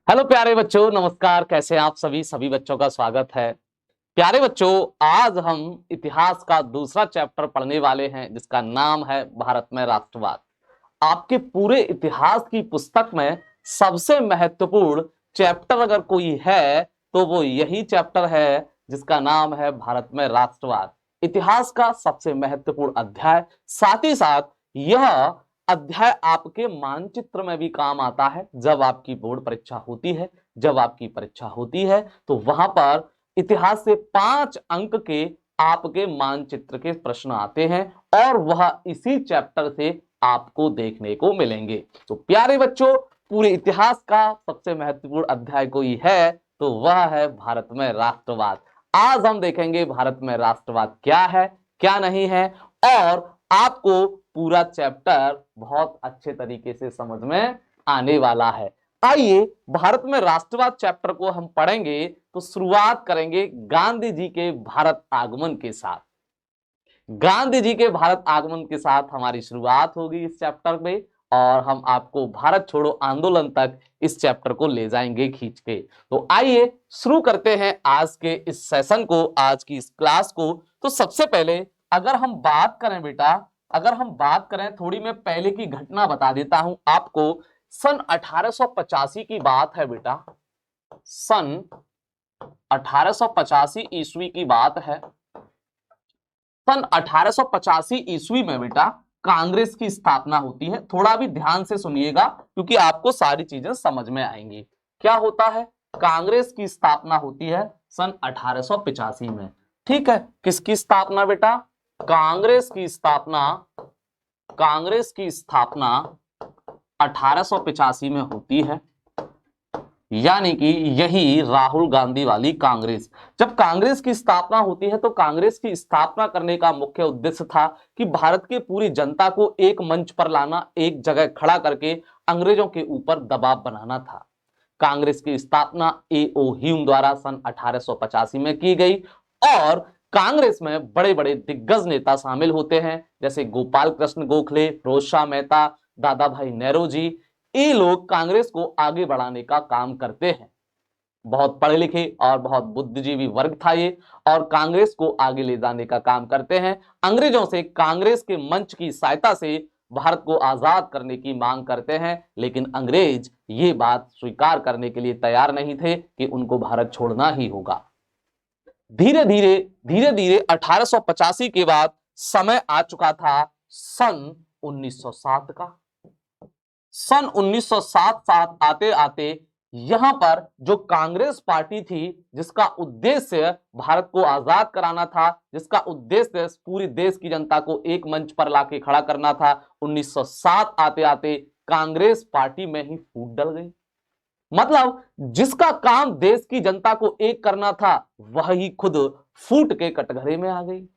Hello प्यारे बच्चों, नमस्कार। कैसे हैं आप सभी बच्चों का स्वागत है। प्यारे बच्चों, आज हम इतिहास का दूसरा चैप्टर पढ़ने वाले हैं जिसका नाम है भारत में राष्ट्रवाद। आपके पूरे इतिहास की पुस्तक में सबसे महत्वपूर्ण चैप्टर अगर कोई है तो वो यही चैप्टर है जिसका नाम है भारत में राष्ट्रवाद। इतिहास का सबसे महत्वपूर्ण अध्याय, साथ ही साथ यह अध्याय आपके मानचित्र में भी काम आता है। जब आपकी बोर्ड परीक्षा होती है, जब आपकी परीक्षा होती है तो वहां पर इतिहास से 5 अंक के आपके मानचित्र के प्रश्न आते हैं और वह इसी चैप्टर से आपको देखने को मिलेंगे। तो प्यारे बच्चों, पूरे इतिहास का सबसे महत्वपूर्ण अध्याय कोई है तो वह है भारत में राष्ट्रवाद। आज हम देखेंगे भारत में राष्ट्रवाद क्या है, क्या नहीं है, और आपको पूरा चैप्टर बहुत अच्छे तरीके से समझ में आने वाला है। आइए भारत में राष्ट्रवाद चैप्टर को हम पढ़ेंगे तो शुरुआत करेंगे गांधी जी के भारत आगमन के साथ। गांधी जी के भारत आगमन के साथ हमारी शुरुआत होगी इस चैप्टर में और हम आपको भारत छोड़ो आंदोलन तक इस चैप्टर को ले जाएंगे खींच के। तो आइए शुरू करते हैं आज के इस सेशन को, आज की इस क्लास को। तो सबसे पहले अगर हम बात करें बेटा, अगर हम बात करें, थोड़ी मैं पहले की घटना बता देता हूं आपको। सन 1885 की बात है बेटा, सन 1885 ईस्वी की बात है। सन 1885 ईस्वी में बेटा कांग्रेस की स्थापना होती है। थोड़ा भी ध्यान से सुनिएगा क्योंकि आपको सारी चीजें समझ में आएंगी। क्या होता है? कांग्रेस की स्थापना होती है सन 1885 में। ठीक है, किसकी स्थापना बेटा? कांग्रेस की स्थापना, कांग्रेस की स्थापना 1885 में होती है, यानी कि यही राहुल गांधी वाली कांग्रेस। जब कांग्रेस की स्थापना होती है तो कांग्रेस की स्थापना करने का मुख्य उद्देश्य था कि भारत की पूरी जनता को एक मंच पर लाना, एक जगह खड़ा करके अंग्रेजों के ऊपर दबाव बनाना था। कांग्रेस की स्थापना A.O. ह्यूम द्वारा सन 1885 में की गई और कांग्रेस में बड़े बड़े दिग्गज नेता शामिल होते हैं, जैसे गोपाल कृष्ण गोखले, फिरोज शाह मेहता, दादा भाई नेहरू जी। ये लोग कांग्रेस को आगे बढ़ाने का काम करते हैं। बहुत पढ़े लिखे और बहुत बुद्धिजीवी वर्ग था ये, और कांग्रेस को आगे ले जाने का काम करते हैं। अंग्रेजों से कांग्रेस के मंच की सहायता से भारत को आजाद करने की मांग करते हैं, लेकिन अंग्रेज ये बात स्वीकार करने के लिए तैयार नहीं थे कि उनको भारत छोड़ना ही होगा। धीरे धीरे 1885 के बाद समय आ चुका था सन 1907 का। सन 1907 आते आते यहां पर जो कांग्रेस पार्टी थी, जिसका उद्देश्य भारत को आजाद कराना था, जिसका उद्देश्य पूरी देश की जनता को एक मंच पर लाके खड़ा करना था, 1907 आते आते कांग्रेस पार्टी में ही फूट डल गई। मतलब जिसका काम देश की जनता को एक करना था वह ही खुद फूट के कटघरे में आ गई।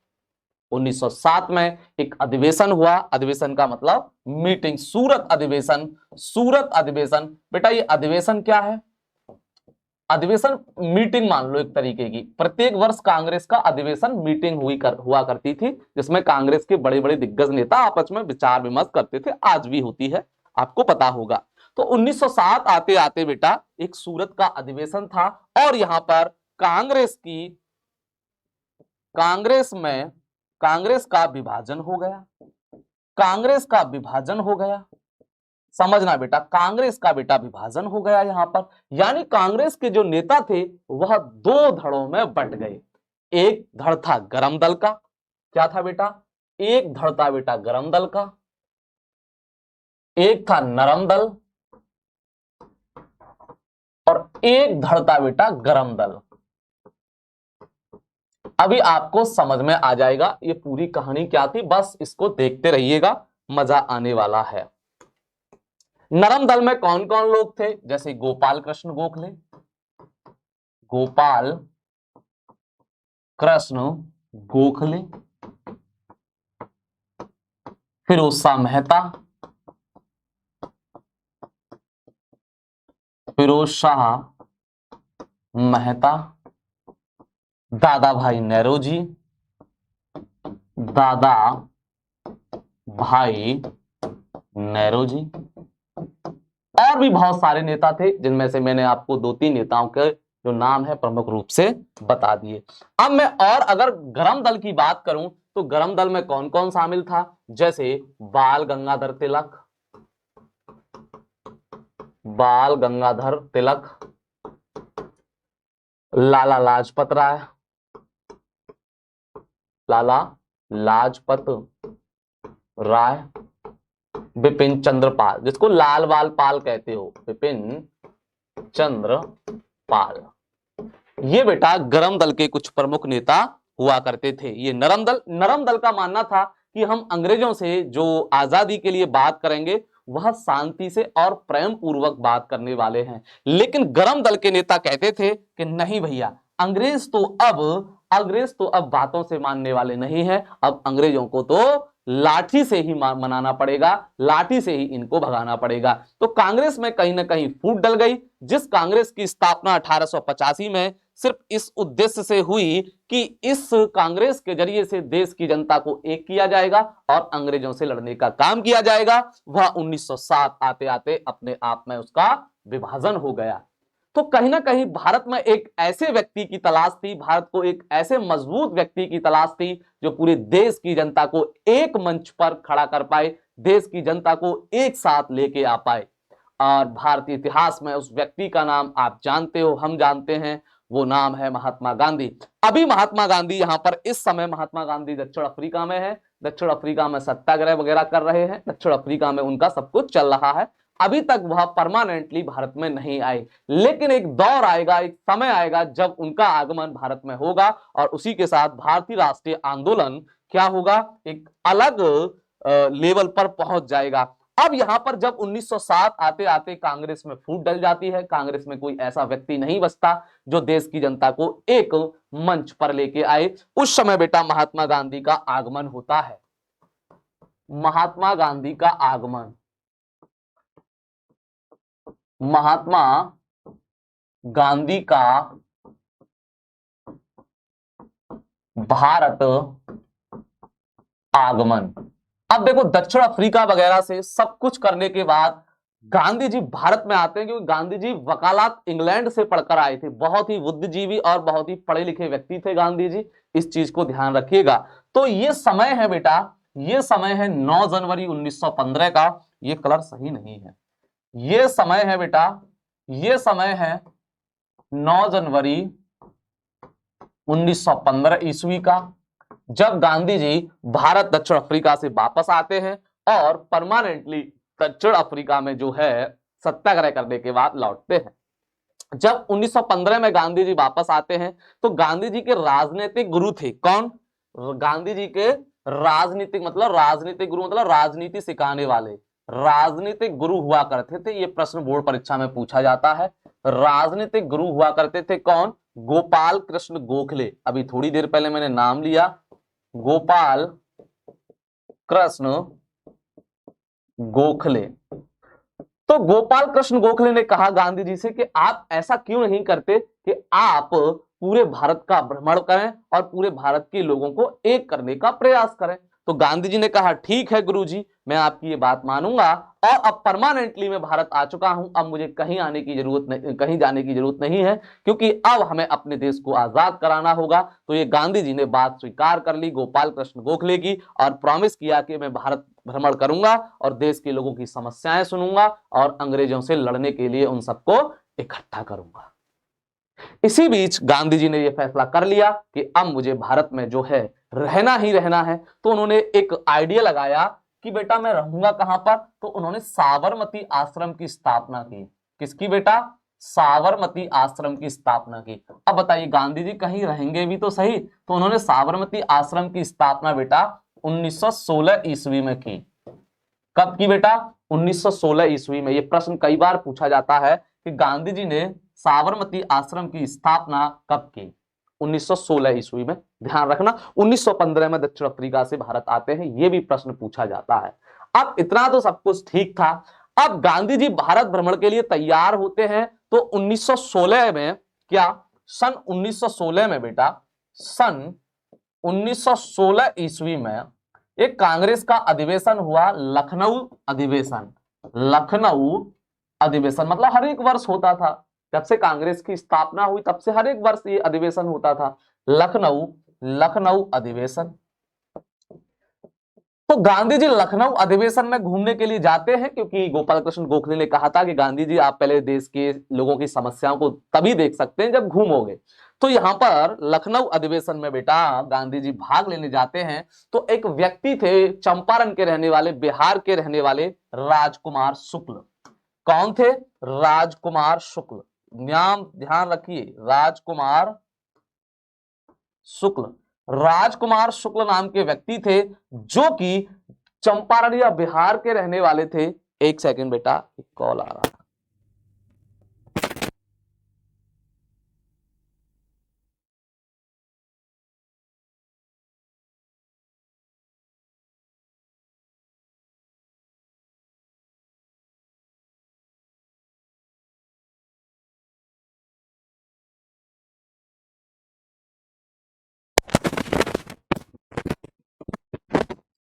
1907 में एक अधिवेशन हुआ। अधिवेशन का मतलब मीटिंग, सूरत अधिवेशन। सूरत अधिवेशन बेटा, ये अधिवेशन क्या है? अधिवेशन मीटिंग मान लो एक तरीके की। प्रत्येक वर्ष कांग्रेस का अधिवेशन मीटिंग हुआ करती थी, जिसमें कांग्रेस के बड़े बड़े दिग्गज नेता आपस में विचार विमर्श करते थे। आज भी होती है, आपको पता होगा। तो 1907 आते आते बेटा एक सूरत का अधिवेशन था और यहां पर कांग्रेस में कांग्रेस का विभाजन हो गया। कांग्रेस का विभाजन हो गया, समझना बेटा, कांग्रेस का बेटा विभाजन हो गया यहां पर। यानी कांग्रेस के जो नेता थे वह दो धड़ों में बंट गए। एक धड़ था गरम दल का। क्या था बेटा? एक धड़ था बेटा गरम दल का, एक था नरम दल, और एक धड़ था बेटा गरम दल। अभी आपको समझ में आ जाएगा ये पूरी कहानी क्या थी, बस इसको देखते रहिएगा, मजा आने वाला है। नरम दल में कौन कौन लोग थे? जैसे गोपाल कृष्ण गोखले, गोपाल कृष्ण गोखले, फिरोज शाह मेहता, फिरोज शाह मेहता, दादा भाई नेहरू जी, दादा भाई नेहरू जी, और भी बहुत सारे नेता थे, जिनमें से मैंने आपको 2-3 नेताओं के जो नाम है प्रमुख रूप से बता दिए। अब मैं और अगर गरम दल की बात करूं तो गरम दल में कौन कौन शामिल था, जैसे बाल गंगाधर तिलक, बाल गंगाधर तिलक, लाला लाजपत राय, लाला लाजपत राय, बिपिन चंद्र पाल, जिसको लाल बाल पाल कहते हो, बिपिन चंद्र पाल। ये बेटा गरम दल के कुछ प्रमुख नेता हुआ करते थे। ये नरम दल का मानना था कि हम अंग्रेजों से जो आजादी के लिए बात करेंगे वह शांति से और प्रेम पूर्वक बात करने वाले हैं। लेकिन गरम दल के नेता कहते थे कि नहीं भैया, अंग्रेज तो अब बातों से मानने वाले नहीं है, अब अंग्रेजों को तो लाठी से ही मनाना पड़ेगा, लाठी से ही इनको भगाना पड़ेगा। तो कांग्रेस में कहीं ना कहीं फूट डल गई, जिस कांग्रेस की स्थापना 1885 में सिर्फ इस उद्देश्य से हुई कि इस कांग्रेस के जरिए से देश की जनता को एक किया जाएगा और अंग्रेजों से लड़ने का काम किया जाएगा। वह 1907 आते आते अपने आप में उसका विभाजन हो गया। तो कहीं ना कहीं भारत में एक ऐसे व्यक्ति की तलाश थी, भारत को एक ऐसे मजबूत व्यक्ति की तलाश थी जो पूरे देश की जनता को एक मंच पर खड़ा कर पाए, देश की जनता को एक साथ लेके आ पाए। और भारतीय इतिहास में उस व्यक्ति का नाम आप जानते हो, हम जानते हैं, वो नाम है महात्मा गांधी। अभी महात्मा गांधी यहां पर इस समय महात्मा गांधी दक्षिण अफ्रीका में है, दक्षिण अफ्रीका में सत्याग्रह वगैरह कर रहे हैं, दक्षिण अफ्रीका में उनका सब कुछ चल रहा है। अभी तक वह परमानेंटली भारत में नहीं आए, लेकिन एक दौर आएगा, एक समय आएगा जब उनका आगमन भारत में होगा और उसी के साथ भारतीय राष्ट्रीय आंदोलन क्या होगा, एक अलग लेवल पर पहुंच जाएगा। अब यहां पर जब 1907 आते आते कांग्रेस में फूट डल जाती है, कांग्रेस में कोई ऐसा व्यक्ति नहीं बचता जो देश की जनता को एक मंच पर लेके आए। उस समय बेटा महात्मा गांधी का आगमन होता है। महात्मा गांधी का आगमन, महात्मा गांधी का भारत आगमन। अब देखो दक्षिण अफ्रीका वगैरह से सब कुछ करने के बाद गांधी जी भारत में आते हैं, क्योंकि गांधी जी वकालत इंग्लैंड से पढ़कर आए थे, बहुत ही बुद्धिजीवी और बहुत ही पढ़े लिखे व्यक्ति थे गांधी जी, इस चीज को ध्यान रखिएगा। तो ये समय है बेटा, ये समय है 9 जनवरी 1915 का, ये कलर सही नहीं है, ये समय है बेटा, ये समय है 9 जनवरी 1915 ईस्वी का, जब गांधी जी भारत दक्षिण अफ्रीका से वापस आते हैं और परमानेंटली दक्षिण अफ्रीका में जो है सत्याग्रह करने के बाद लौटते हैं। जब 1915 में गांधी जी वापस आते हैं तो गांधी जी के राजनीतिक गुरु थे कौन, गांधी जी के राजनीतिक गुरु मतलब राजनीति सिखाने वाले, राजनीतिक गुरु हुआ करते थे। ये प्रश्न बोर्ड परीक्षा में पूछा जाता है। राजनीतिक गुरु हुआ करते थे कौन, गोपाल कृष्ण गोखले। अभी थोड़ी देर पहले मैंने नाम लिया, गोपाल कृष्ण गोखले। तो गोपाल कृष्ण गोखले ने कहा गांधी जी से कि आप ऐसा क्यों नहीं करते कि आप पूरे भारत का भ्रमण करें और पूरे भारत के लोगों को एक करने का प्रयास करें। तो गांधी जी ने कहा ठीक है गुरुजी, मैं आपकी ये बात मानूंगा और अब परमानेंटली मैं भारत आ चुका हूं, अब मुझे कहीं आने की जरूरत नहीं, कहीं जाने की जरूरत नहीं है, क्योंकि अब हमें अपने देश को आजाद कराना होगा। तो ये गांधी जी ने बात स्वीकार कर ली गोपाल कृष्ण गोखले की और प्रॉमिस किया कि मैं भारत भ्रमण करूंगा और देश के लोगों की समस्याएं सुनूंगा और अंग्रेजों से लड़ने के लिए उन सबको इकट्ठा करूंगा। इसी बीच गांधी जी ने यह फैसला कर लिया कि अब मुझे भारत में जो है रहना ही रहना है। तो उन्होंने एक आइडिया लगाया कि बेटा मैं रहूंगा कहां पर, तो उन्होंने साबरमती आश्रम की स्थापना की। किसकी बेटा, साबरमती आश्रम की स्थापना की। अब बताइए गांधी जी कहीं रहेंगे भी तो सही, तो उन्होंने साबरमती आश्रम की स्थापना बेटा 1916 ईस्वी में की। कब की बेटा, 1916 ईस्वी में। यह प्रश्न कई बार पूछा जाता है कि गांधी जी ने साबरमती आश्रम की स्थापना कब की, 1916 ईस्वी में। ध्यान रखना 1915 में दक्षिण अफ्रीका से भारत आते हैं, यह भी प्रश्न पूछा जाता है। अब इतना तो सब कुछ ठीक था। अब गांधी जी भारत भ्रमण के लिए तैयार होते हैं तो 1916 में क्या, सन 1916 में बेटा, सन 1916 ईस्वी में एक कांग्रेस का अधिवेशन हुआ, लखनऊ अधिवेशन, लखनऊ अधिवेशन, मतलब हर एक वर्ष होता था। जब से कांग्रेस की स्थापना हुई तब से हर एक वर्ष ये अधिवेशन होता था, लखनऊ लखनऊ अधिवेशन। तो गांधी जी लखनऊ अधिवेशन में घूमने के लिए जाते हैं, क्योंकि गोपाल कृष्ण गोखले ने कहा था कि गांधी जी आप पहले देश के लोगों की समस्याओं को तभी देख सकते हैं जब घूमोगे। तो यहां पर लखनऊ अधिवेशन में बेटा गांधी जी भाग लेने जाते हैं। तो एक व्यक्ति थे चंपारण के रहने वाले, बिहार के रहने वाले राजकुमार शुक्ल। कौन थे? राजकुमार शुक्ल। नाम ध्यान रखिए, राजकुमार शुक्ल। राजकुमार शुक्ल नाम के व्यक्ति थे जो कि चंपारण या बिहार के रहने वाले थे। एक सेकंड बेटा, एक कॉल आ रहा है।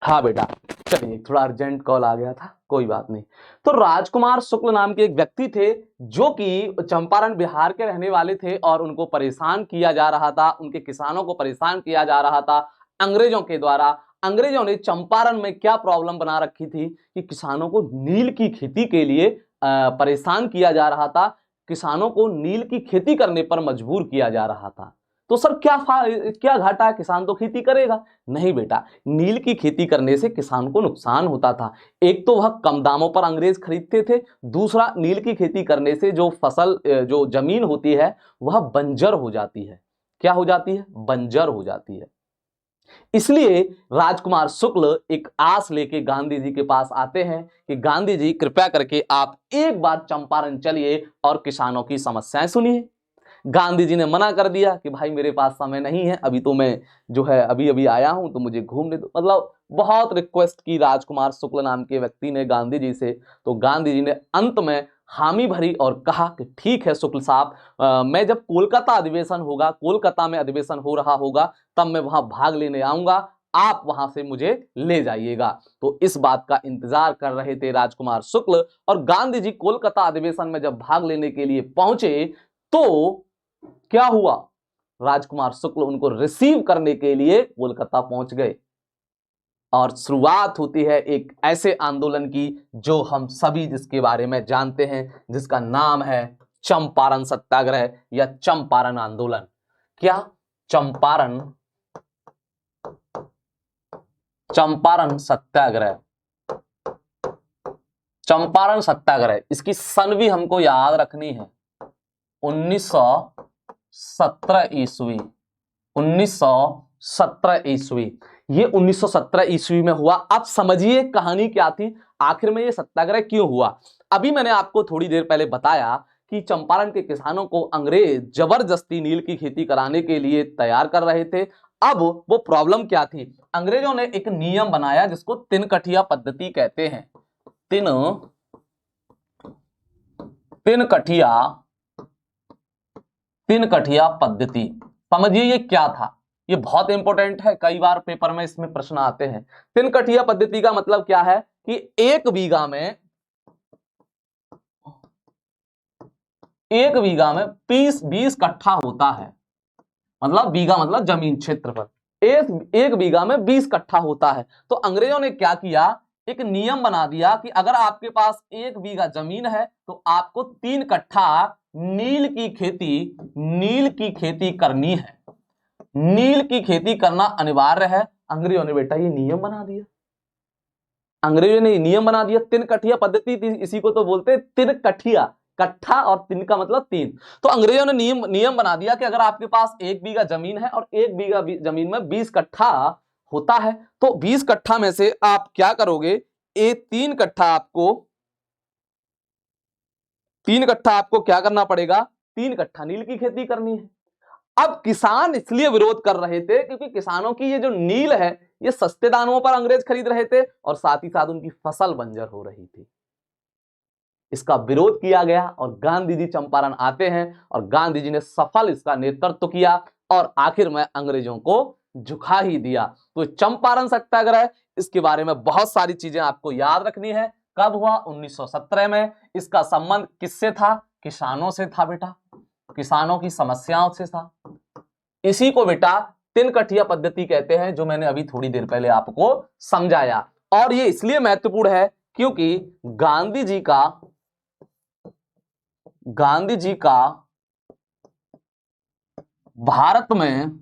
हाँ बेटा, चलिए थोड़ा अर्जेंट कॉल आ गया था, कोई बात नहीं। तो राजकुमार शुक्ल नाम के एक व्यक्ति थे जो कि चंपारण बिहार के रहने वाले थे और उनको परेशान किया जा रहा था, उनके किसानों को परेशान किया जा रहा था अंग्रेजों के द्वारा। अंग्रेजों ने चंपारण में क्या प्रॉब्लम बना रखी थी कि किसानों को नील की खेती के लिए परेशान किया जा रहा था, किसानों को नील की खेती करने पर मजबूर किया जा रहा था। तो सर क्या घाटा है, किसान तो खेती करेगा नहीं बेटा। नील की खेती करने से किसान को नुकसान होता था। एक तो वह कम दामों पर अंग्रेज खरीदते थे, दूसरा नील की खेती करने से जो फसल जो जमीन होती है वह बंजर हो जाती है। क्या हो जाती है? बंजर हो जाती है। इसलिए राजकुमार शुक्ल एक आस लेके गांधी जी के पास आते हैं कि गांधी जी कृपया करके आप एक बार चंपारण चलिए और किसानों की समस्याएं सुनिए। गांधी जी ने मना कर दिया कि भाई मेरे पास समय नहीं है, अभी तो मैं जो है अभी अभी आया हूं, तो मुझे घूमने दो। मतलब बहुत रिक्वेस्ट की राजकुमार शुक्ल नाम के व्यक्ति ने गांधी जी से। तो गांधी जी ने अंत में हामी भरी और कहा कि ठीक है शुक्ल साहब, मैं जब कोलकाता अधिवेशन होगा, कोलकाता में अधिवेशन हो रहा होगा, तब मैं वहां भाग लेने आऊंगा, आप वहां से मुझे ले जाइएगा। तो इस बात का इंतजार कर रहे थे राजकुमार शुक्ल। और गांधी जी कोलकाता अधिवेशन में जब भाग लेने के लिए पहुंचे तो क्या हुआ, राजकुमार शुक्ल उनको रिसीव करने के लिए कोलकाता पहुंच गए। और शुरुआत होती है एक ऐसे आंदोलन की जो हम सभी जिसके बारे में जानते हैं, जिसका नाम है चंपारण सत्याग्रह या चंपारण आंदोलन। क्या? चंपारण चंपारण सत्याग्रह। चंपारण सत्याग्रह, इसकी सन भी हमको याद रखनी है, 1917 ईस्वी। 1917 ईस्वी, ये 1917 ईस्वी में हुआ। अब समझिए कहानी क्या थी, आखिर में ये सत्याग्रह क्यों हुआ। अभी मैंने आपको थोड़ी देर पहले बताया कि चंपारण के किसानों को अंग्रेज जबरदस्ती नील की खेती कराने के लिए तैयार कर रहे थे। अब वो प्रॉब्लम क्या थी, अंग्रेजों ने एक नियम बनाया जिसको तिनकठिया पद्धति कहते हैं। तिनकठिया पद्धति, समझिए ये क्या था। ये बहुत इंपॉर्टेंट है, कई बार पेपर में इसमें प्रश्न आते हैं। तिनकठिया पद्धति का मतलब क्या है कि एक बीघा में 20 कट्ठा होता है, मतलब बीघा मतलब जमीन क्षेत्र पर, एक बीघा में 20 कट्ठा होता है। तो अंग्रेजों ने क्या किया, एक नियम बना दिया कि अगर आपके पास 1 बीघा जमीन है तो आपको 3 कट्ठा नील की खेती करनी है। नील की खेती करना अनिवार्य है। अंग्रेजों ने बेटा ये नियम बना दिया, अंग्रेजों ने नियम बना दिया। तिनकठिया पद्धति थी, इसी को तो बोलते हैं तिनकठिया, कट्ठा और तिन का मतलब 3। तो अंग्रेजों ने नियम बना दिया कि अगर आपके पास 1 बीघा जमीन है और 1 बीघा जमीन में 20 कट्ठा होता है, तो 20 कट्ठा में से आप क्या करोगे, 3 कट्ठा आपको क्या करना पड़ेगा, 3 कट्ठा नील की खेती करनी है। अब किसान इसलिए विरोध कर रहे थे क्योंकि किसानों की ये जो नील है ये सस्ते दामों पर अंग्रेज खरीद रहे थे और साथ ही साथ उनकी फसल बंजर हो रही थी। इसका विरोध किया गया और गांधी जी चंपारण आते हैं और गांधी जी ने सफल इसका नेतृत्व किया और आखिर में अंग्रेजों को झुका ही दिया। तो चंपारण सत्याग्रह, इसके बारे में बहुत सारी चीजें आपको याद रखनी है। कब हुआ? 1917 में। इसका संबंध किससे था? किसानों से था बेटा, किसानों की समस्याओं से था। इसी को बेटा तिनकठिया पद्धति कहते हैं, जो मैंने अभी थोड़ी देर पहले आपको समझाया। और ये इसलिए महत्वपूर्ण है क्योंकि गांधी जी का भारत में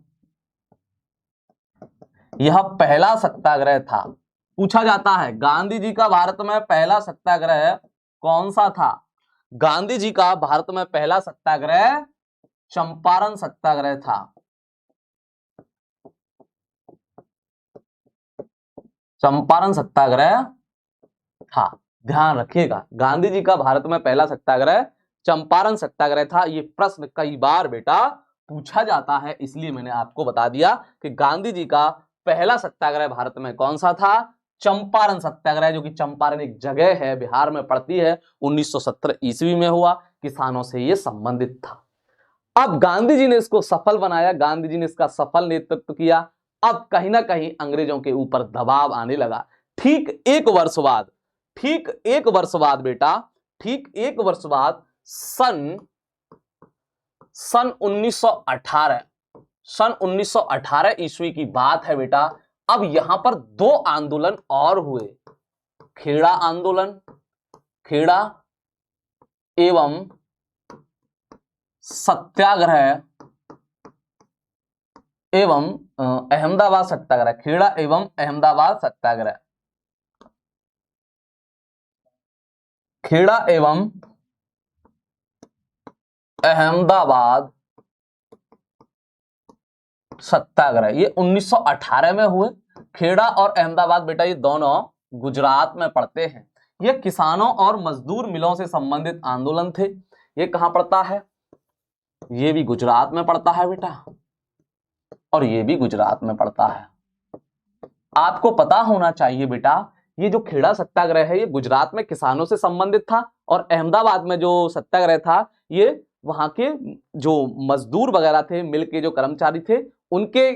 यह पहला सत्याग्रह था। पूछा जाता है गांधी जी का भारत में पहला सत्याग्रह कौन सा था? गांधी जी का भारत में पहला सत्याग्रह चंपारण सत्याग्रह था। चंपारण सत्याग्रह था, ध्यान रखिएगा। गांधी जी का भारत में पहला सत्याग्रह चंपारण सत्याग्रह था। ये प्रश्न कई बार बेटा पूछा जाता है, इसलिए मैंने आपको बता दिया कि गांधी जी का पहला सत्याग्रह भारत में कौन सा था? चंपारण सत्याग्रह, जो कि चंपारण एक जगह है, बिहार में पड़ती है। 1917 ईस्वी में हुआ, किसानों से ये संबंधित था। अब गांधी जी ने इसको सफल बनाया, गांधी जी ने इसका सफल नेतृत्व किया। अब कहीं ना कहीं अंग्रेजों के ऊपर दबाव आने लगा। ठीक एक वर्ष बाद सन 1918 ईस्वी की बात है बेटा। अब यहां पर दो आंदोलन और हुए, खेड़ा आंदोलन, खेड़ा एवं सत्याग्रह एवं अहमदाबाद सत्याग्रह। खेड़ा एवं अहमदाबाद सत्याग्रह, खेड़ा एवं अहमदाबाद सत्याग्रह, ये 1918 में हुए। खेड़ा और अहमदाबाद बेटा ये दोनों गुजरात में पड़ते हैं। ये किसानों और मजदूर मिलों से संबंधित आंदोलन थे। ये कहां पड़ता है? ये भी गुजरात में पड़ता है बेटा, और ये भी गुजरात में पड़ता है। आपको पता होना चाहिए बेटा, ये जो खेड़ा सत्याग्रह है ये गुजरात में किसानों से संबंधित था, और अहमदाबाद में जो सत्याग्रह था ये वहां के जो मजदूर वगैरह थे, मिल के जो कर्मचारी थे, उनके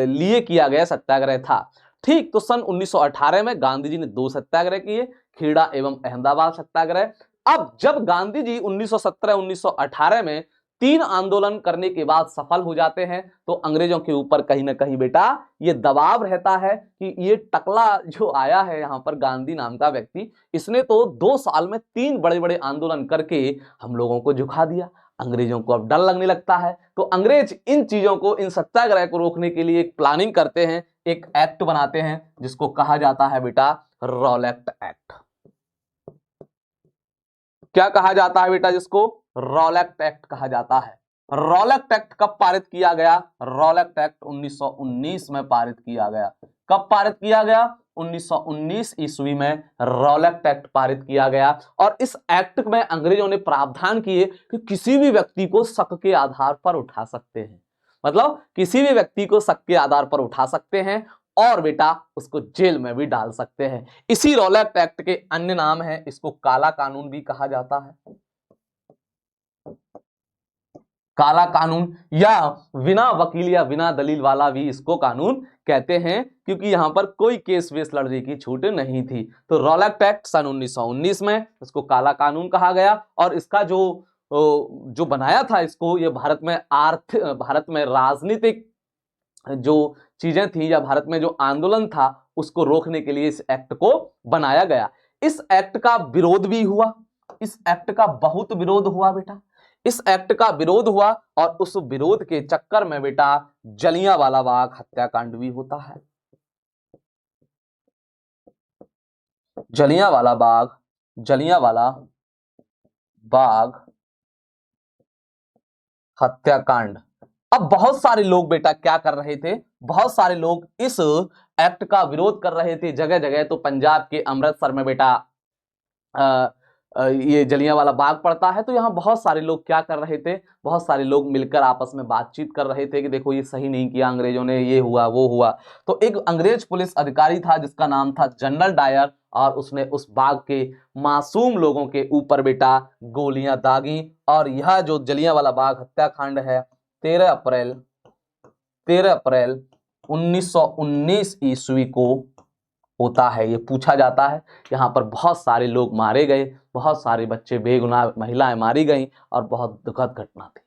लिए किया गया सत्याग्रह था। ठीक, तो सन 1918 में गांधी जी ने दो सत्याग्रह किए, खेड़ा एवं अहमदाबाद सत्याग्रह। अब जब गांधी जी 1917-1918 में तीन आंदोलन करने के बाद सफल हो जाते हैं, तो अंग्रेजों के ऊपर कहीं ना कहीं बेटा ये दबाव रहता है कि ये टकला जो आया है यहाँ पर, गांधी नाम का व्यक्ति, इसने तो 2 साल में 3 बड़े बड़े आंदोलन करके हम लोगों को झुका दिया। अंग्रेजों को अब डर लगने लगता है, तो अंग्रेज इन चीजों को, इन सत्याग्रह को रोकने के लिए एक प्लानिंग करते हैं, एक एक्ट बनाते हैं, जिसको कहा जाता है बेटा रॉलेट एक्ट। क्या कहा जाता है बेटा? जिसको रॉलेट एक्ट कहा जाता है। रॉलेट एक्ट कब पारित किया गया? रॉलेट एक्ट 1919 में पारित किया गया। कब पारित किया गया? 1919 ईस्वी में रॉलेट एक्ट पारित किया गया। और इस एक्ट में अंग्रेजों ने प्रावधान किए कि किसी भी व्यक्ति को शक के आधार पर उठा सकते हैं, मतलब किसी भी व्यक्ति को शक के आधार पर उठा सकते हैं, और बेटा उसको जेल में भी डाल सकते हैं। इसी रॉलेट एक्ट के अन्य नाम है, इसको काला कानून भी कहा जाता है। काला कानून, या बिना वकील या बिना दलील वाला भी इसको कानून कहते हैं, क्योंकि यहां पर कोई केस वेस लड़ने की छूट नहीं थी। तो रॉलेट एक्ट सन 1919 में, इसको काला कानून कहा गया। और इसका जो बनाया था इसको, ये भारत में राजनीतिक जो चीजें थी, या भारत में जो आंदोलन था, उसको रोकने के लिए इस एक्ट को बनाया गया। इस एक्ट का विरोध भी हुआ, इस एक्ट का बहुत विरोध हुआ बेटा। इस एक्ट का विरोध हुआ, और उस विरोध के चक्कर में बेटा जलियांवाला बाग हत्याकांड भी होता है। जलियांवाला बाग हत्याकांड। अब बहुत सारे लोग बेटा क्या कर रहे थे? बहुत सारे लोग इस एक्ट का विरोध कर रहे थे जगह जगह। तो पंजाब के अमृतसर में बेटा ये जलियांवाला बाग पड़ता है, तो यहाँ बहुत सारे लोग क्या कर रहे थे? बहुत सारे लोग मिलकर आपस में बातचीत कर रहे थे कि देखो ये सही नहीं किया अंग्रेजों ने, ये हुआ वो हुआ। तो एक अंग्रेज पुलिस अधिकारी था जिसका नाम था जनरल डायर, और उसने उस बाग के मासूम लोगों के ऊपर बेटा गोलियां दागी। और यह जो जलियांवाला बाग हत्याकांड है 13 अप्रैल 1919 ईस्वी को होता है, ये पूछा जाता है। यहाँ पर बहुत सारे लोग मारे गए, बहुत सारे बच्चे बेगुनाह महिलाएं मारी गईं और बहुत दुखद घटना थी।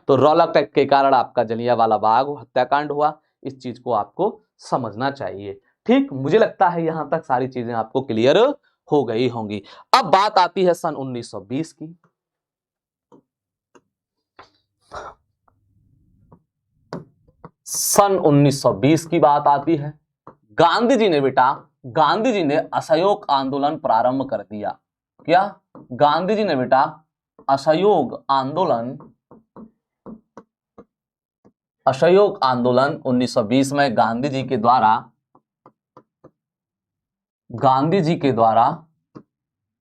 तो रौलक एक्ट के कारण आपका जलियांवाला बाग हत्याकांड हुआ, इस चीज को आपको समझना चाहिए। ठीक, मुझे लगता है यहां तक सारी चीजें आपको क्लियर हो गई होंगी। अब बात आती है सन 1920 की। सन 1920 की बात आती है। गांधी जी ने बेटा, गांधी जी ने असहयोग आंदोलन प्रारंभ कर दिया। क्या? गांधी जी ने बेटा असहयोग आंदोलन 1920 में गांधी जी के द्वारा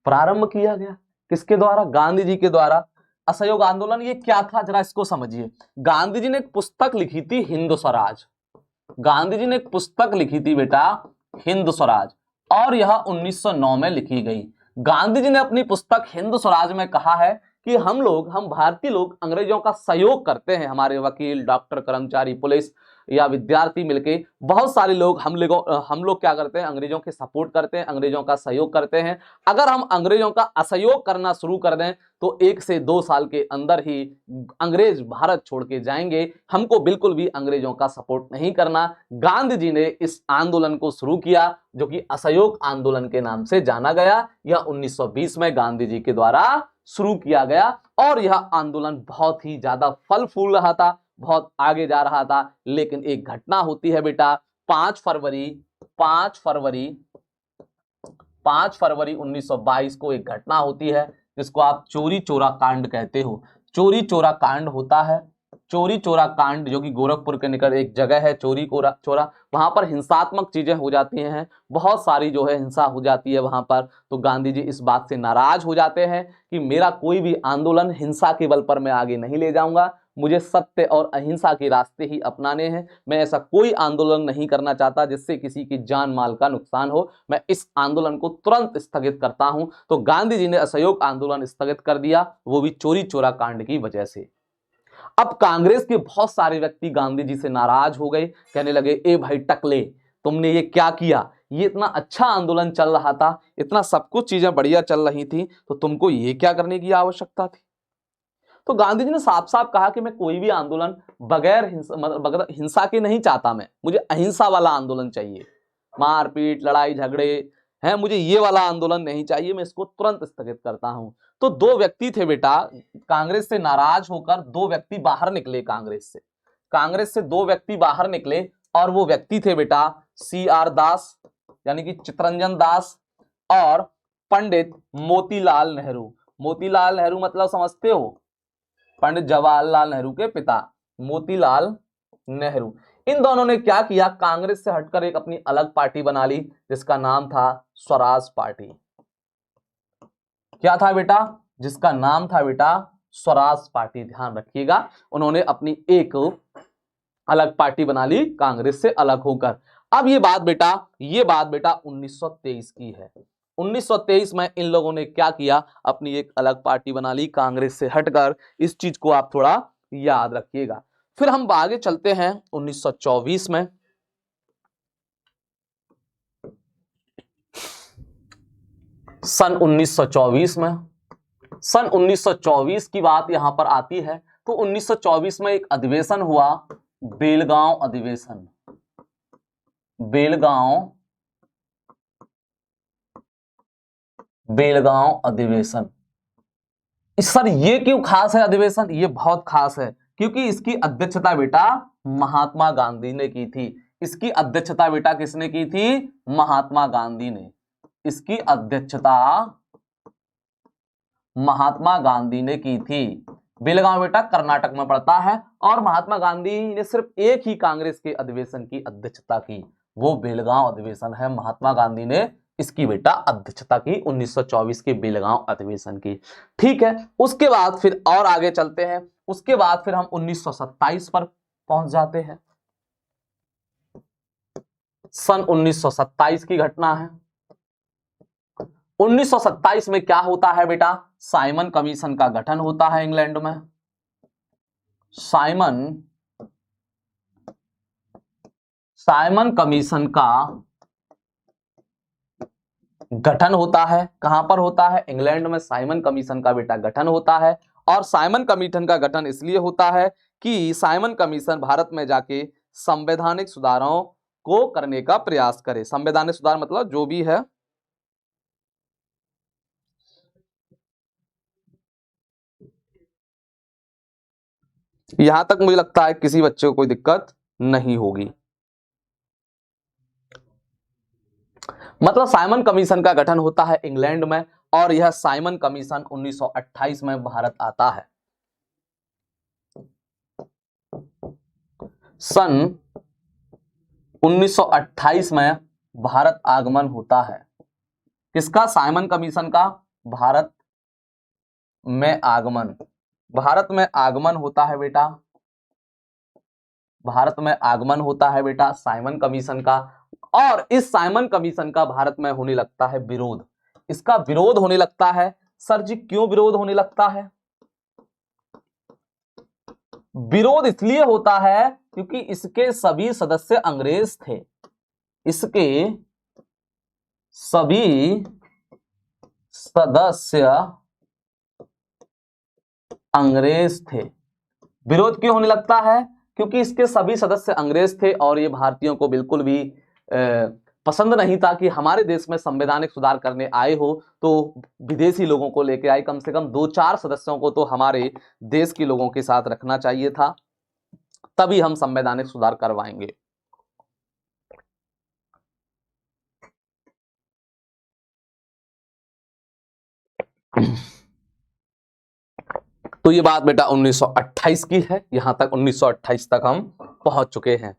प्रारंभ किया गया। किसके द्वारा? गांधी जी के द्वारा। असहयोग आंदोलन ये क्या था, जरा इसको समझिए। गांधी जी ने एक पुस्तक लिखी थी, हिंद स्वराज। गांधी जी ने एक पुस्तक लिखी थी बेटा, हिंद स्वराज, और यह 1909 में लिखी गई। गांधी जी ने अपनी पुस्तक हिंद स्वराज में कहा है कि हम भारतीय लोग अंग्रेजों का सहयोग करते हैं। हमारे वकील, डॉक्टर, कर्मचारी, पुलिस या विद्यार्थी मिलके बहुत सारे लोग हम लोग क्या करते हैं? अंग्रेजों के सपोर्ट करते हैं, अंग्रेजों का सहयोग करते हैं। अगर हम अंग्रेजों का असहयोग करना शुरू कर दें तो 1 से 2 साल के अंदर ही अंग्रेज भारत छोड़ के जाएंगे। हमको बिल्कुल भी अंग्रेजों का सपोर्ट नहीं करना। गांधी जी ने इस आंदोलन को शुरू किया जो कि असहयोग आंदोलन के नाम से जाना गया। यह 1920 में गांधी जी के द्वारा शुरू किया गया और यह आंदोलन बहुत ही ज्यादा फल फूल रहा था, बहुत आगे जा रहा था। लेकिन एक घटना होती है बेटा, 5 फरवरी 1922 को एक घटना होती है जिसको आप चोरी चोरा कांड कहते हो। चोरी चोरा कांड होता है। चोरी चोरा कांड जो कि गोरखपुर के निकट एक जगह है, चोरी चोरा, वहां पर हिंसात्मक चीजें हो जाती हैं, बहुत सारी जो है हिंसा हो जाती है वहां पर। तो गांधी जी इस बात से नाराज हो जाते हैं कि मेरा कोई भी आंदोलन हिंसा के बल पर मैं आगे नहीं ले जाऊंगा, मुझे सत्य और अहिंसा के रास्ते ही अपनाने हैं। मैं ऐसा कोई आंदोलन नहीं करना चाहता जिससे किसी की जान माल का नुकसान हो। मैं इस आंदोलन को तुरंत स्थगित करता हूं। तो गांधी जी ने असहयोग आंदोलन स्थगित कर दिया, वो भी चोरी चोरा कांड की वजह से। अब कांग्रेस के बहुत सारे व्यक्ति गांधी जी से नाराज हो गए, कहने लगे, ए भाई टकले, तुमने ये क्या किया? ये इतना अच्छा आंदोलन चल रहा था, इतना सब कुछ चीजें बढ़िया चल रही थी, तो तुमको ये क्या करने की आवश्यकता थी? तो गांधी जी ने साफ साफ कहा कि मैं कोई भी आंदोलन बगैर हिंसा के नहीं चाहता। मुझे अहिंसा वाला आंदोलन चाहिए। मारपीट, लड़ाई झगड़े हैं, मुझे ये वाला आंदोलन नहीं चाहिए, मैं इसको तुरंत स्थगित करता हूं। तो 2 व्यक्ति थे बेटा, कांग्रेस से नाराज होकर 2 व्यक्ति बाहर निकले। कांग्रेस से 2 व्यक्ति बाहर निकले और वो व्यक्ति थे बेटा CR दास, यानी कि चित्तरंजन दास, और पंडित मोतीलाल नेहरू। मोतीलाल नेहरू मतलब समझते हो? पंडित जवाहरलाल नेहरू के पिता मोतीलाल नेहरू। इन दोनों ने क्या किया? कांग्रेस से हटकर एक अपनी अलग पार्टी बना ली जिसका नाम था स्वराज पार्टी। क्या था बेटा? जिसका नाम था बेटा स्वराज पार्टी। ध्यान रखिएगा, उन्होंने अपनी एक अलग पार्टी बना ली कांग्रेस से अलग होकर। अब ये बात बेटा 1923 की है। 1923 में इन लोगों ने क्या किया? अपनी एक अलग पार्टी बना ली कांग्रेस से हटकर। इस चीज को आप थोड़ा याद रखिएगा। फिर हम आगे चलते हैं 1924 में। सन 1924 की बात यहां पर आती है। तो 1924 में एक अधिवेशन हुआ, बेलगांव अधिवेशन। बेलगांव अधिवेशन। सर ये क्यों खास है अधिवेशन? ये बहुत खास है क्योंकि इसकी अध्यक्षता बेटा महात्मा गांधी ने की थी। इसकी अध्यक्षता बेटा किसने की थी? महात्मा गांधी ने। इसकी अध्यक्षता महात्मा गांधी ने की थी। बेलगांव बेटा कर्नाटक में पड़ता है और महात्मा गांधी ने सिर्फ एक ही कांग्रेस के अधिवेशन की अध्यक्षता की, वो बेलगांव अधिवेशन है। महात्मा गांधी ने इसकी बेटा अध्यक्षता की 1924 के बेलगांव अधिवेशन की। ठीक है, उसके बाद फिर और आगे चलते हैं। उसके बाद फिर हम 1927 पर पहुंच जाते हैं। सन 1927 की घटना है। 1927 में क्या होता है बेटा? साइमन कमीशन का गठन होता है इंग्लैंड में। साइमन कमीशन का गठन होता है। कहां पर होता है? इंग्लैंड में साइमन कमीशन का बेटा गठन होता है। और साइमन कमीशन का गठन इसलिए होता है कि साइमन कमीशन भारत में जाके संवैधानिक सुधारों को करने का प्रयास करे। संवैधानिक सुधार मतलब जो भी है यहां तक मुझे लगता है किसी बच्चे को कोई दिक्कत नहीं होगी। मतलब साइमन कमीशन का गठन होता है इंग्लैंड में और यह साइमन कमीशन 1928 में भारत आता है। सन 1928 में भारत आगमन होता है। किसका? साइमन कमीशन का भारत में आगमन। भारत में आगमन होता है बेटा, भारत में आगमन होता है बेटा साइमन कमीशन का। और इस साइमन कमीशन का भारत में होने लगता है विरोध। इसका विरोध होने लगता है। सर जी क्यों विरोध होने लगता है? विरोध इसलिए होता है क्योंकि इसके सभी सदस्य अंग्रेज थे। इसके सभी सदस्य अंग्रेज थे। विरोध क्यों होने लगता है? क्योंकि इसके सभी सदस्य अंग्रेज थे और ये भारतीयों को बिल्कुल भी पसंद नहीं था कि हमारे देश में संवैधानिक सुधार करने आए हो तो विदेशी लोगों को लेकर आए। कम से कम 2-4 सदस्यों को तो हमारे देश के लोगों के साथ रखना चाहिए था, तभी हम संवैधानिक सुधार करवाएंगे। तो ये बात बेटा 1928 की है। यहां तक 1928 तक हम पहुंच चुके हैं।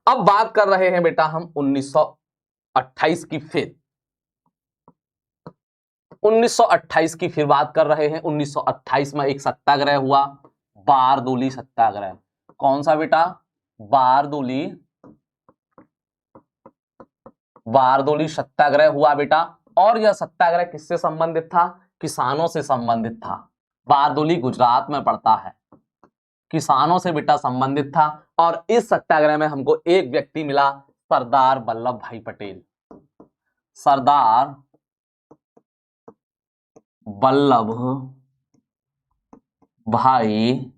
अब बात कर रहे हैं बेटा हम 1928 की। फिर 1928 की फिर बात कर रहे हैं। 1928 में एक सत्याग्रह हुआ, बारदोली सत्याग्रह। कौन सा बेटा? बारदोली सत्याग्रह हुआ बेटा। और यह सत्याग्रह किससे संबंधित था? किसानों से संबंधित था। बारदोली गुजरात में पड़ता है। किसानों से बेटा संबंधित था। और इस सत्याग्रह में हमको एक व्यक्ति मिला, सरदार वल्लभ भाई पटेल। सरदार वल्लभ भाई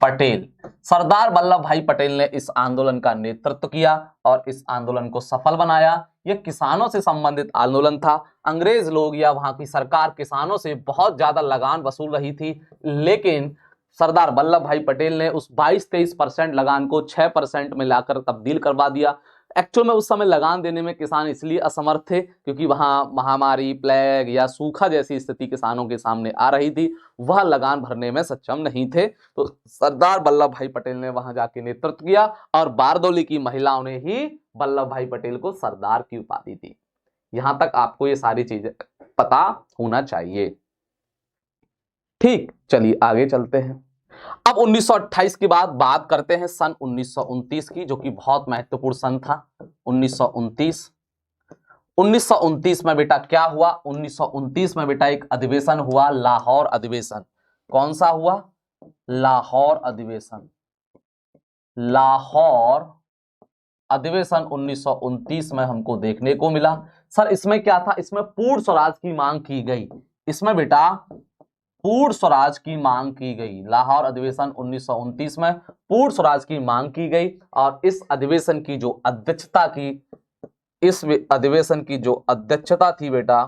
पटेल। सरदार वल्लभ भाई पटेल ने इस आंदोलन का नेतृत्व किया और इस आंदोलन को सफल बनाया। यह किसानों से संबंधित आंदोलन था। अंग्रेज लोग या वहां की सरकार किसानों से बहुत ज्यादा लगान वसूल रही थी, लेकिन सरदार वल्लभ भाई पटेल ने उस 22-23% लगान को 6% में लाकर तब्दील करवा दिया। एक्चुअल में उस समय लगान देने में किसान इसलिए असमर्थ थे क्योंकि वहां महामारी, प्लेग या सूखा जैसी स्थिति किसानों के सामने आ रही थी, वह लगान भरने में सक्षम नहीं थे। तो सरदार वल्लभ भाई पटेल ने वहां जाके नेतृत्व किया और बारदोली की महिलाओं ने ही वल्लभ भाई पटेल को सरदार की उपाधि दी। यहां तक आपको ये सारी चीजें पता होना चाहिए। ठीक, चलिए आगे चलते हैं। अब 1928 के बाद बात करते हैं सन 1929 की, जो कि बहुत महत्वपूर्ण सन था। 1929 में बेटा क्या हुआ? 1929 में बेटा एक अधिवेशन हुआ, लाहौर अधिवेशन। कौन सा हुआ? लाहौर अधिवेशन। लाहौर अधिवेशन 1929 में हमको देखने को मिला। सर इसमें क्या था? इसमें पूर्ण स्वराज की मांग की गई। इसमें बेटा पूर्ण स्वराज की मांग की गई। लाहौर अधिवेशन 1929 में पूर्ण स्वराज की मांग की गई। और इस अधिवेशन की जो अध्यक्षता की, इस अधिवेशन की जो अध्यक्षता थी बेटा,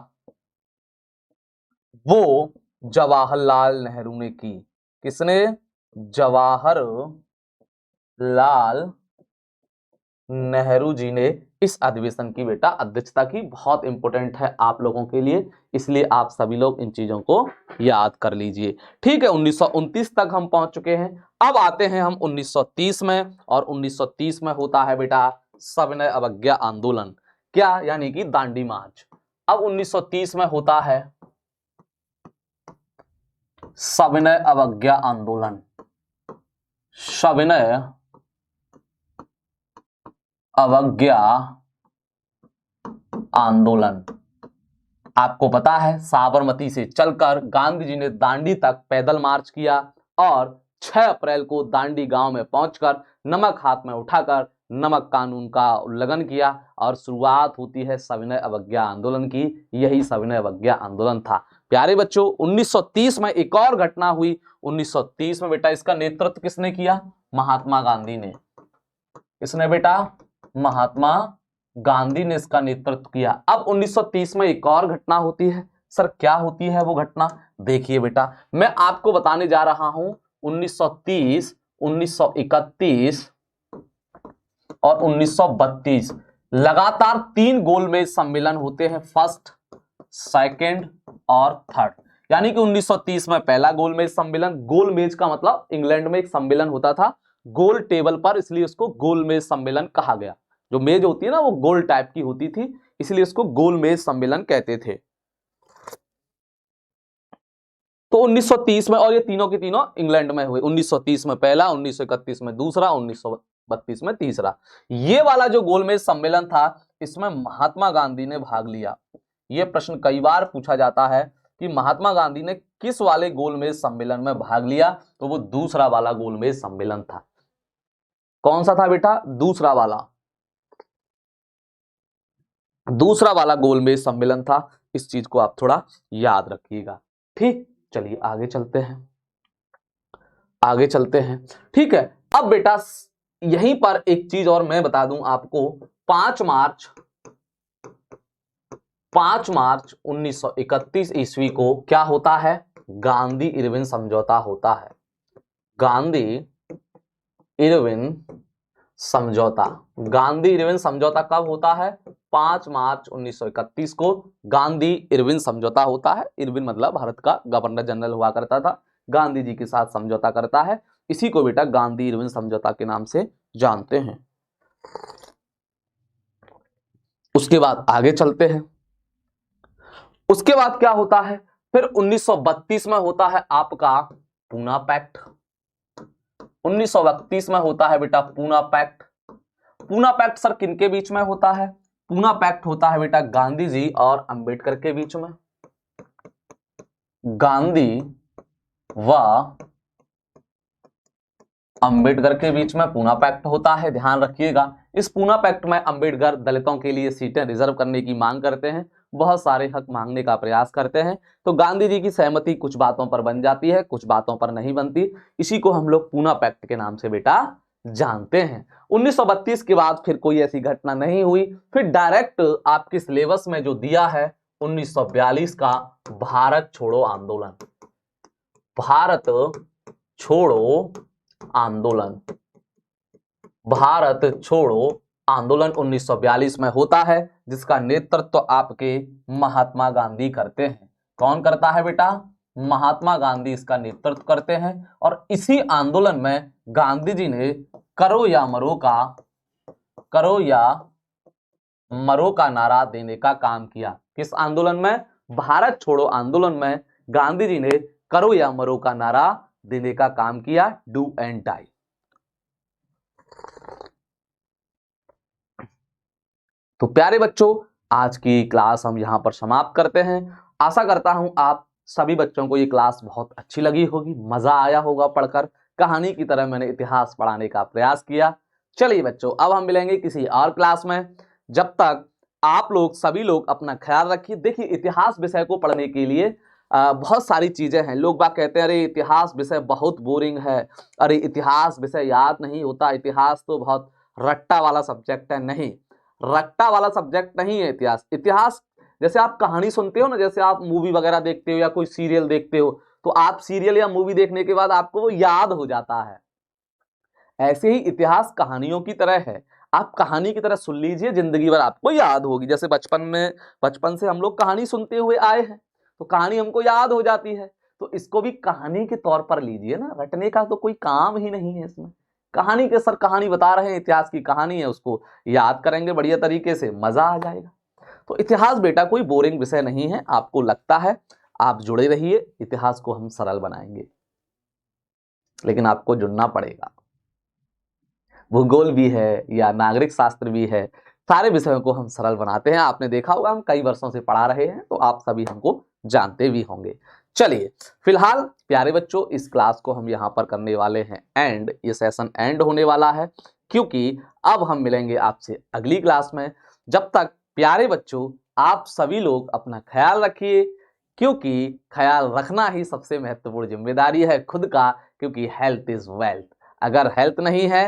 वो जवाहरलाल नेहरू ने की। किसने? जवाहरलाल नेहरू जी ने इस अधिवेशन की बेटा अध्यक्षता की। बहुत इंपॉर्टेंट है आप लोगों के लिए, इसलिए आप सभी लोग इन चीजों को याद कर लीजिए। ठीक है, 1929 तक हम पहुंच चुके हैं। अब आते हैं हम 1930 में। और 1930 में होता है बेटा सविनय अवज्ञा आंदोलन। क्या? यानी कि दांडी मार्च। अब 1930 में होता है सविनय अवज्ञा आंदोलन। सविनय अवज्ञा आंदोलन। आपको पता है साबरमती से चलकर गांधी जी ने दांडी तक पैदल मार्च किया और 6 अप्रैल को दांडी गांव में पहुंचकर नमक हाथ में उठाकर नमक कानून का उल्लंघन किया और शुरुआत होती है सविनय अवज्ञा आंदोलन की। यही सविनय अवज्ञा आंदोलन था। प्यारे बच्चों 1930 में एक और घटना हुई। 1930 में बेटा इसका नेतृत्व किसने किया? महात्मा गांधी ने। किसने बेटा? महात्मा गांधी ने इसका नेतृत्व किया। अब 1930 में एक और घटना होती है। सर क्या होती है वो घटना? देखिए बेटा मैं आपको बताने जा रहा हूं 1930, 1931 और 1932 लगातार 3 गोलमेज सम्मेलन होते हैं, फर्स्ट, सेकंड और थर्ड। यानी कि 1930 में पहला गोलमेज सम्मेलन, गोलमेज का मतलब इंग्लैंड में एक सम्मेलन होता था गोल टेबल पर, इसलिए उसको गोलमेज सम्मेलन कहा गया। जो मेज होती है ना वो गोल टाइप की होती थी, इसलिए उसको गोलमेज सम्मेलन कहते थे। तो 1930 में, और ये तीनों के तीनों इंग्लैंड में हुए। 1930 में पहला, 1931 में दूसरा, 1932 में तीसरा। ये वाला जो गोलमेज सम्मेलन था इसमें महात्मा गांधी ने भाग लिया। ये प्रश्न कई बार पूछा जाता है कि महात्मा गांधी ने किस वाले गोलमेज सम्मेलन में भाग लिया, तो वो दूसरा वाला गोलमेज सम्मेलन था। कौन सा था बेटा? दूसरा वाला गोलमेज सम्मेलन था। इस चीज को आप थोड़ा याद रखिएगा। ठीक, चलिए आगे चलते हैं। ठीक है, अब बेटा यहीं पर एक चीज और मैं बता दूं आपको। 5 मार्च 1931 ईस्वी को क्या होता है? गांधी इरविन समझौता होता है। गांधी इरविन समझौता कब होता है? 5 मार्च 1931 को गांधी इरविन समझौता होता है। इरविन मतलब भारत का गवर्नर जनरल हुआ करता था, गांधी जी के साथ समझौता करता है। इसी को बेटा गांधी इरविन समझौता के नाम से जानते हैं। उसके बाद आगे चलते हैं। उसके बाद क्या होता है? फिर 1932 में होता है आपका पूना पैक्ट। 1932 में होता है बेटा Poona Pact. Poona Pact sir किनके बीच में होता है? पूना पैक्ट होता है बेटा गांधी जी और अंबेडकर के बीच में। गांधी व अंबेडकर के बीच में पूना पैक्ट होता है। ध्यान रखिएगा, इस पूना पैक्ट में अंबेडकर दलितों के लिए सीटें रिजर्व करने की मांग करते हैं, बहुत सारे हक मांगने का प्रयास करते हैं। तो गांधी जी की सहमति कुछ बातों पर बन जाती है, कुछ बातों पर नहीं बनती। इसी को हम लोग पूना पैक्ट के नाम से बेटा जानते हैं। 1932 के बाद फिर कोई ऐसी घटना नहीं हुई। फिर डायरेक्ट आपके सिलेबस में जो दिया है 1942 का भारत छोड़ो आंदोलन। भारत छोड़ो आंदोलन 1942 में होता है, जिसका नेतृत्व आपके महात्मा गांधी करते हैं। कौन करता है बेटा? महात्मा गांधी इसका नेतृत्व करते हैं। और इसी आंदोलन में गांधी जी ने करो या मरो का नारा देने का काम किया। किस आंदोलन में? भारत छोड़ो आंदोलन में गांधी जी ने करो या मरो का नारा देने का काम किया, डू एंड डाई। तो प्यारे बच्चों आज की क्लास हम यहां पर समाप्त करते हैं। आशा करता हूं आप सभी बच्चों को ये क्लास बहुत अच्छी लगी होगी, मजा आया होगा पढ़कर। कहानी की तरह मैंने इतिहास पढ़ाने का प्रयास किया। चलिए बच्चों अब हम मिलेंगे किसी और क्लास में। जब तक आप लोग सभी लोग अपना ख्याल रखिए। देखिए इतिहास विषय को पढ़ने के लिए बहुत सारी चीजें हैं। लोग बात कहते हैं अरे इतिहास विषय बहुत बोरिंग है, अरे इतिहास विषय याद नहीं होता, इतिहास तो बहुत रट्टा वाला सब्जेक्ट है। नहीं, रट्टा वाला सब्जेक्ट नहीं है इतिहास। इतिहास जैसे आप कहानी सुनते हो ना, जैसे आप मूवी वगैरह देखते हो या कोई सीरियल देखते हो, तो आप सीरियल या मूवी देखने के बाद आपको वो याद हो जाता है। ऐसे ही इतिहास कहानियों की तरह है। आप कहानी की तरह सुन लीजिए, जिंदगी भर आपको याद होगी। जैसे बचपन से हम लोग कहानी सुनते हुए आए हैं, तो कहानी हमको याद हो जाती है। तो इसको भी कहानी के तौर पर लीजिए ना, रटने का तो कोई काम ही नहीं है इसमें। कहानी के सर कहानी बता रहे हैं, इतिहास की कहानी है, उसको याद करेंगे बढ़िया तरीके से, मजा आ जाएगा। तो इतिहास बेटा कोई बोरिंग विषय नहीं है। आपको लगता है, आप जुड़े रहिए, इतिहास को हम सरल बनाएंगे, लेकिन आपको जुड़ना पड़ेगा। भूगोल भी है या नागरिक शास्त्र भी है, सारे विषयों को हम सरल बनाते हैं। आपने देखा होगा हम कई वर्षों से पढ़ा रहे हैं, तो आप सभी हमको जानते भी होंगे। चलिए फिलहाल प्यारे बच्चों इस क्लास को हम यहाँ पर करने वाले हैं एंड। ये सेशन एंड होने वाला है। क्योंकि अब हम मिलेंगे आपसे अगली क्लास में। जब तक प्यारे बच्चों आप सभी लोग अपना ख्याल रखिए, क्योंकि ख्याल रखना ही सबसे महत्वपूर्ण जिम्मेदारी है खुद का, क्योंकि हेल्थ इज वेल्थ। अगर हेल्थ नहीं है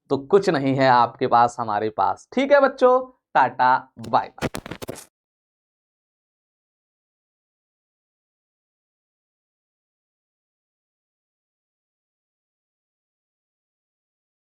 तो कुछ नहीं है आपके पास, हमारे पास। ठीक है बच्चों, टाटा बाय बाय।